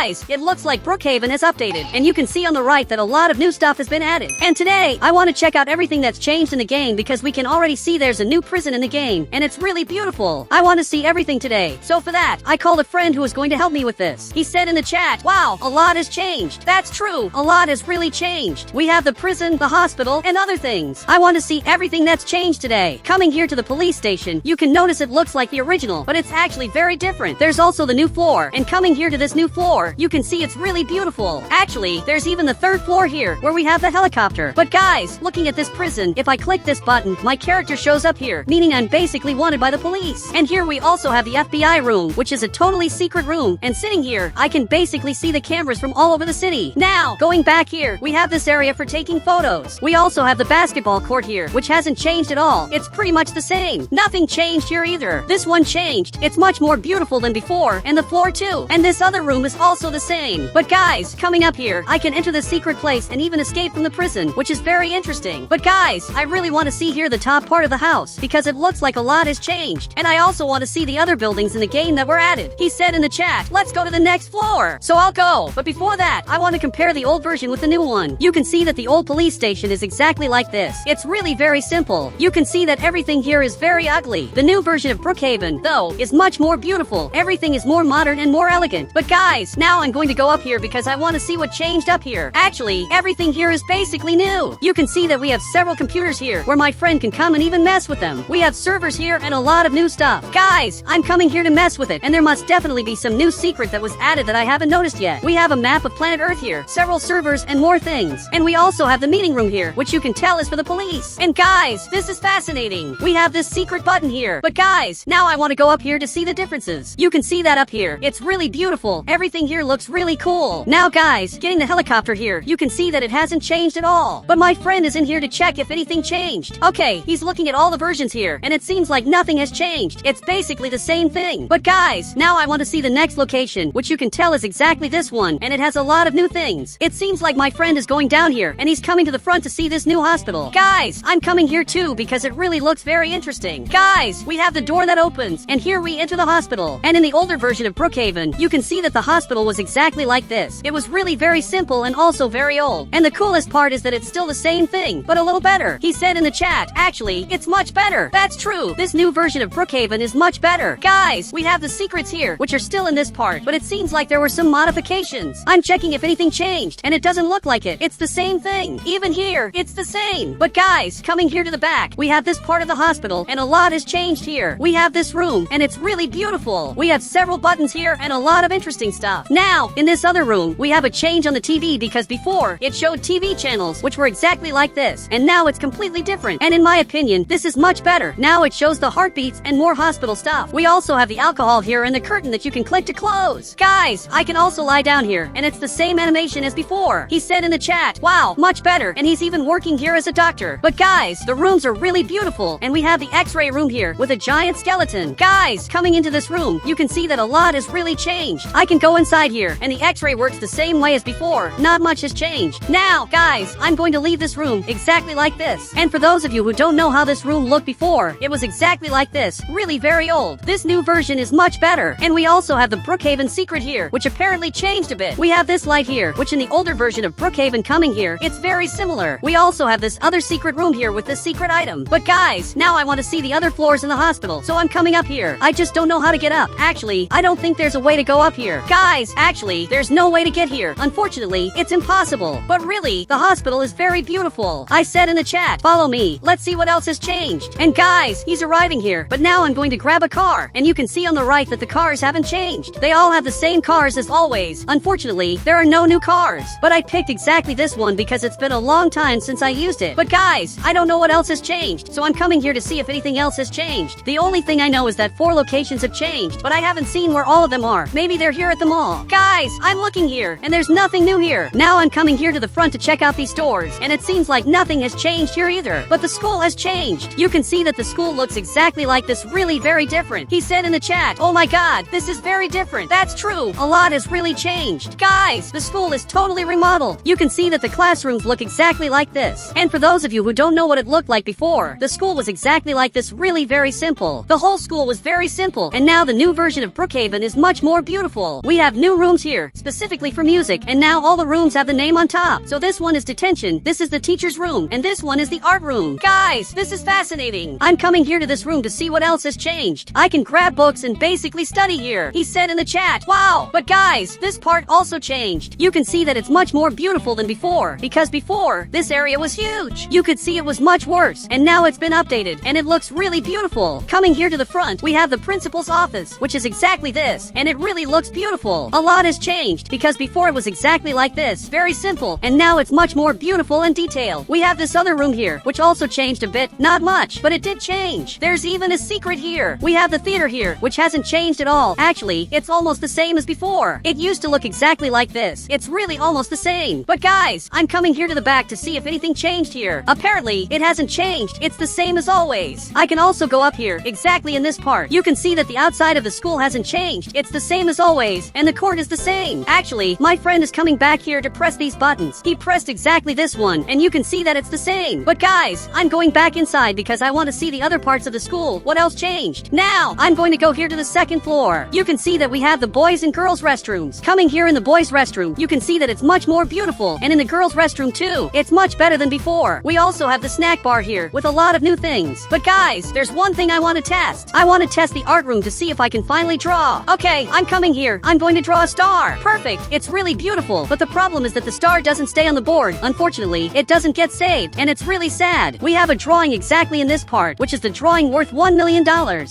guys, it looks like Brookhaven has updated, and you can see on the right that a lot of new stuff has been added. And today, I want to check out everything that's changed in the game because we can already see there's a new prison in the game, and it's really beautiful. I want to see everything today. So for that, I called a friend who is going to help me with this. He said in the chat, wow, a lot has changed. That's true. A lot has really changed. We have the prison, the hospital, and other things. I want to see everything that's changed today. Coming here to the police station, you can notice it looks like the original, but it's actually very different. There's also the new floor, and coming here to this new floor, you can see it's really beautiful. Actually, there's even the third floor here, where we have the helicopter. But guys, looking at this prison, if I click this button, my character shows up here, meaning I'm basically wanted by the police. And here we also have the FBI room, which is a totally secret room, and sitting here, I can basically see the cameras from all over the city. Now, going back here, we have this area for taking photos. We also have the basketball court here, which hasn't changed at all. It's pretty much the same. Nothing changed here either. This one changed. It's much more beautiful than before, and the floor too. And this other room is also the same. But guys, coming up here, I can enter the secret place and even escape from the prison, which is very interesting. But guys, I really want to see here the top part of the house, because it looks like a lot has changed. And I also want to see the other buildings in the game that were added. He said in the chat, let's go to the next floor. So I'll go. But before that, I want to compare the old version with the new one. You can see that the old police station is exactly like this. It's really very simple. You can see that everything here is very ugly. The new version of Brookhaven, though, is much more beautiful. Everything is more modern and more elegant. But guys, now I'm going to go up here because I want to see what changed up here. Actually, everything here is basically new. You can see that we have several computers here where my friend can come and even mess with them. We have servers here and a lot of new stuff. Guys, I'm coming here to mess with it, and there must definitely be some new secret that was added that I haven't noticed yet. We have a map of planet Earth here, several servers, and more things. And we also have the meeting room here, which you can tell is for the police. And guys, this is fascinating. We have this secret button here. But guys, now I want to go up here to see the differences. You can see that up here. It's really beautiful. Everything here looks really cool. Now guys, getting the helicopter here, you can see that it hasn't changed at all. But my friend is in here to check if anything changed. Okay, he's looking at all the versions here, and it seems like nothing has changed. It's basically the same thing. But guys, now I want to see the next location, which you can tell is exactly this one, and it has a lot of new things. It seems like my friend is going down here, and he's coming to the front to see this new hospital. Guys, I'm coming here too because it really looks very interesting. Guys, we have the door that opens, and here we enter the hospital. And in the older version of Brookhaven, you can see that the hospital was exactly like this. It was really very simple and also very old. And the coolest part is that it's still the same thing, but a little better. He said in the chat, actually, it's much better. That's true. This new version of Brookhaven is much better. Guys, we have the secrets here, which are still in this part, but it seems like there were some modifications. I'm checking if anything changed, and it doesn't look like it. It's the same thing. Even here, it's the same. But guys, coming here to the back, we have this part of the hospital, and a lot has changed here. We have this room, and it's really beautiful. We have several buttons here and a lot of interesting stuff. Now, in this other room, we have a change on the TV because before, it showed TV channels, which were exactly like this, and now it's completely different. And in my opinion, this is much better. Now it shows the heartbeats and more hospital stuff. We also have the alcohol here and the curtain that you can click to close. Guys, I can also lie down here, and it's the same animation as before. He said in the chat, wow, much better, and he's even working here as a doctor. But guys, the rooms are really beautiful, and we have the x-ray room here with a giant skeleton. Guys, coming into this room, you can see that a lot has really changed. I can go inside here, and the x-ray works the same way as before. Not much has changed. Now, guys, I'm going to leave this room exactly like this. And for those of you who don't know how this room looked before, it was exactly like this. Really very old. This new version is much better. And we also have the Brookhaven secret here, which apparently changed a bit. We have this light here, which in the older version of Brookhaven coming here, it's very similar. We also have this other secret room here with this secret item. But guys, now I want to see the other floors in the hospital, so I'm coming up here. I just don't know how to get up. Actually, I don't think there's a way to go up here. Guys, actually, there's no way to get here. Unfortunately, it's impossible. But really, the hospital is very beautiful. I said in the chat, follow me. Let's see what else has changed. And guys, he's arriving here. But now I'm going to grab a car. And you can see on the right that the cars haven't changed. They all have the same cars as always. Unfortunately, there are no new cars. But I picked exactly this one because it's been a long time since I used it. But guys, I don't know what else has changed. So I'm coming here to see if anything else has changed. The only thing I know is that 4 locations have changed, but I haven't seen where all of them are. Maybe they're here at the mall. Guys, I'm looking here, and there's nothing new here. Now I'm coming here to the front to check out these stores, and it seems like nothing has changed here either. But the school has changed. You can see that the school looks exactly like this, really very different. He said in the chat, oh my god, this is very different. That's true. A lot has really changed. Guys, the school is totally remodeled. You can see that the classrooms look exactly like this. And for those of you who don't know what it looked like before, the school was exactly like this, really very simple. The whole school was very simple, and now the new version of Brookhaven is much more beautiful. We have new new rooms here, specifically for music, and now all the rooms have the name on top. So this one is detention, this is the teacher's room, and this one is the art room. Guys, this is fascinating. I'm coming here to this room to see what else has changed. I can grab books and basically study here. He said in the chat. Wow. But guys, this part also changed. You can see that it's much more beautiful than before, because before, this area was huge. You could see it was much worse, and now it's been updated, and it looks really beautiful. Coming here to the front, we have the principal's office, which is exactly this, and it really looks beautiful. A lot has changed, because before it was exactly like this, very simple, and now it's much more beautiful and detailed. We have this other room here, which also changed a bit, not much, but it did change. There's even a secret here. We have the theater here, which hasn't changed at all. Actually, it's almost the same as before. It used to look exactly like this. It's really almost the same. But guys, I'm coming here to the back to see if anything changed here. Apparently, it hasn't changed. It's the same as always. I can also go up here, exactly in this part. You can see that the outside of the school hasn't changed. It's the same as always, and the court is the same. Actually, my friend is coming back here to press these buttons. He pressed exactly this one, and you can see that it's the same. But guys, I'm going back inside because I want to see the other parts of the school. What else changed? Now, I'm going to go here to the second floor. You can see that we have the boys and girls restrooms. Coming here in the boys restroom, you can see that it's much more beautiful, and in the girls restroom too, it's much better than before. We also have the snack bar here with a lot of new things. But guys, there's one thing I want to test. I want to test the art room to see if I can finally draw. Okay, I'm coming here. I'm going to draw a star. Perfect. It's really beautiful, but the problem is that the star doesn't stay on the board. Unfortunately, it doesn't get saved, and it's really sad. We have a drawing exactly in this part, which is the drawing worth $1 million.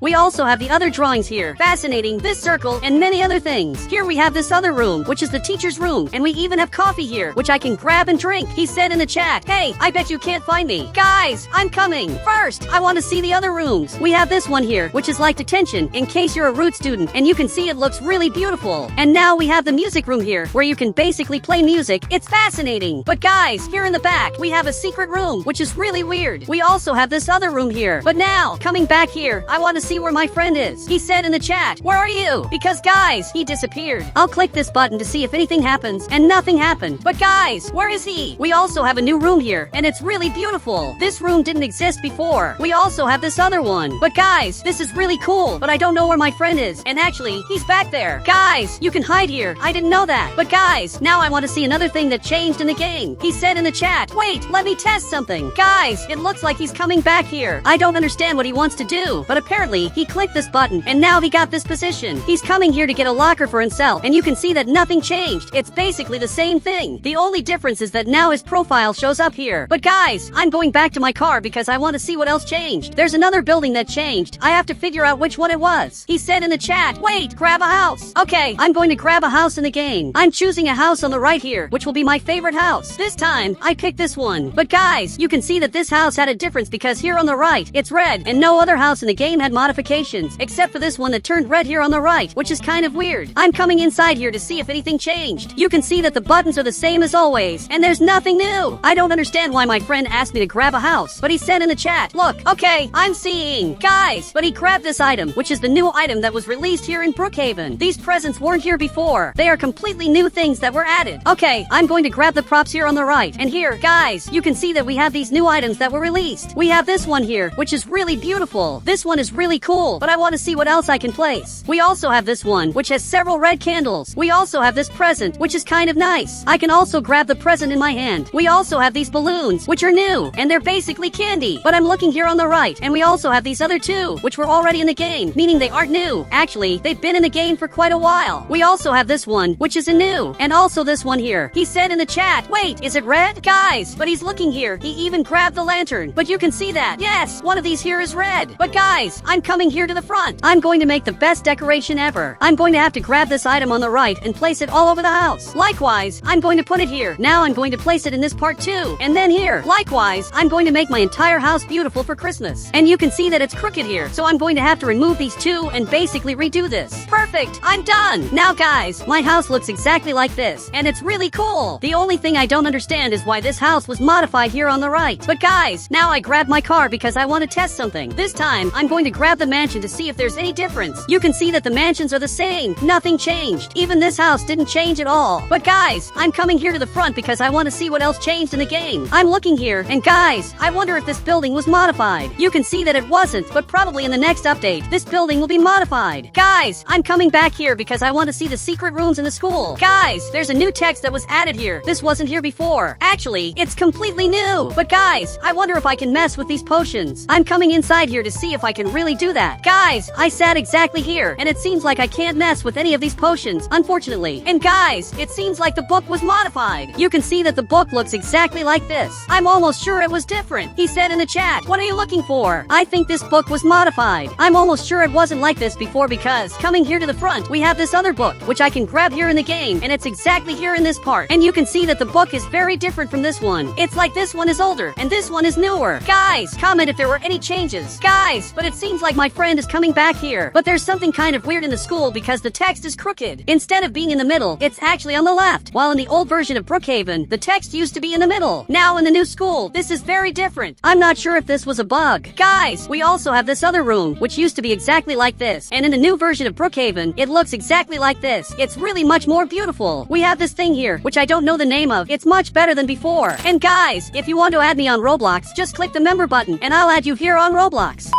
We also have the other drawings here. Fascinating, this circle, and many other things. Here we have this other room, which is the teacher's room, and we even have coffee here, which I can grab and drink. He said in the chat, hey, I bet you can't find me. Guys, I'm coming. First, I want to see the other rooms. We have this one here, which is like detention, in case you're a root student, and you can see it looks really beautiful. And now we have the music room here, where you can basically play music. It's fascinating. But guys, here in the back, we have a secret room, which is really weird. We also have this other room here. But now, coming back here, I want to see where my friend is. He said in the chat, where are you? Because guys, he disappeared. I'll click this button to see if anything happens, and nothing happened. But guys, where is he? We also have a new room here, and it's really beautiful. This room didn't exist before. We also have this other one. But guys, this is really cool, but I don't know where my friend is. And actually, he's back there. Guys, you can hide here. I didn't know that. But guys, now I want to see another thing that changed in the game. He said in the chat, wait, let me test something. Guys, it looks like he's coming back here. I don't understand what he wants to do, but apparently he clicked this button, and now he got this position. He's coming here to get a locker for himself, and you can see that nothing changed. It's basically the same thing. The only difference is that now his profile shows up here. But guys, I'm going back to my car because I want to see what else changed. There's another building that changed. I have to figure out which one it was. He said in the chat, wait, grab a house. Okay, I'm going to grab a house in the game. I'm choosing a house on the right here, which will be my favorite house. This time, I picked this one. But guys, you can see that this house had a difference because here on the right, it's red, and no other house in the game had modifications, except for this one that turned red here on the right, which is kind of weird. I'm coming inside here to see if anything changed. You can see that the buttons are the same as always, and there's nothing new. I don't understand why my friend asked me to grab a house, but he said in the chat, look, okay, I'm seeing. Guys, but he grabbed this item, which is the new item that was released here in Brookhaven. These presents weren't here before. They are completely new things that were added. Okay, I'm going to grab the props here on the right, and here, guys, you can see that we have these new items that were released. We have this one here, which is really beautiful. This one is really cool, but I want to see what else I can place. We also have this one, which has several red candles. We also have this present, which is kind of nice. I can also grab the present in my hand. We also have these balloons, which are new, and they're basically candy. But I'm looking here on the right, and we also have these other two, which were already in the game, meaning they aren't new. Actually, they've been in the game for quite a while. We also have this one, which is a new, and also this one here. He said in the chat, wait, is it red? Guys, but he's looking here. He even grabbed the lantern, but you can see that. Yes, one of these here is red. But guys, I'm coming here to the front. I'm going to make the best decoration ever. I'm going to have to grab this item on the right and place it all over the house. Likewise, I'm going to put it here. Now I'm going to place it in this part too, and then here. Likewise, I'm going to make my entire house beautiful for Christmas. And you can see that it's crooked here, so I'm going to have to remove these two and basically redo this. Perfect, I'm done. Now guys, my house looks exactly like this, and it's really cool. The only thing I don't understand is why this house was modified here on the right. But guys, now I grabbed my car because I want to test something. This time, I'm going to grab the mansion to see if there's any difference. You can see that the mansions are the same. Nothing changed. Even this house didn't change at all. But guys, I'm coming here to the front because I want to see what else changed in the game. I'm looking here, and guys, I wonder if this building was modified. You can see that it wasn't, but probably in the next update, this building will be modified. Guys, I'm coming back here because I want to see see the secret rooms in the school. Guys, there's a new text that was added here. This wasn't here before. Actually, it's completely new. But guys, I wonder if I can mess with these potions. I'm coming inside here to see if I can really do that. Guys, I sat exactly here, and it seems like I can't mess with any of these potions, unfortunately. And guys, it seems like the book was modified. You can see that the book looks exactly like this. I'm almost sure it was different. He said in the chat, what are you looking for? I think this book was modified. I'm almost sure it wasn't like this before because coming here to the front, we have this other book, which I can grab here in the game, and it's exactly here in this part. And you can see that the book is very different from this one. It's like this one is older, and this one is newer. Guys, comment if there were any changes. Guys, but it seems like my friend is coming back here. But there's something kind of weird in the school because the text is crooked. Instead of being in the middle, it's actually on the left. While in the old version of Brookhaven, the text used to be in the middle. Now in the new school, this is very different. I'm not sure if this was a bug. Guys, we also have this other room, which used to be exactly like this. And in the new version of Brookhaven, it looks exactly like this. It's really much more beautiful. We have this thing here, which I don't know the name of. It's much better than before. And guys, if you want to add me on Roblox, just click the member button, and I'll add you here on Roblox.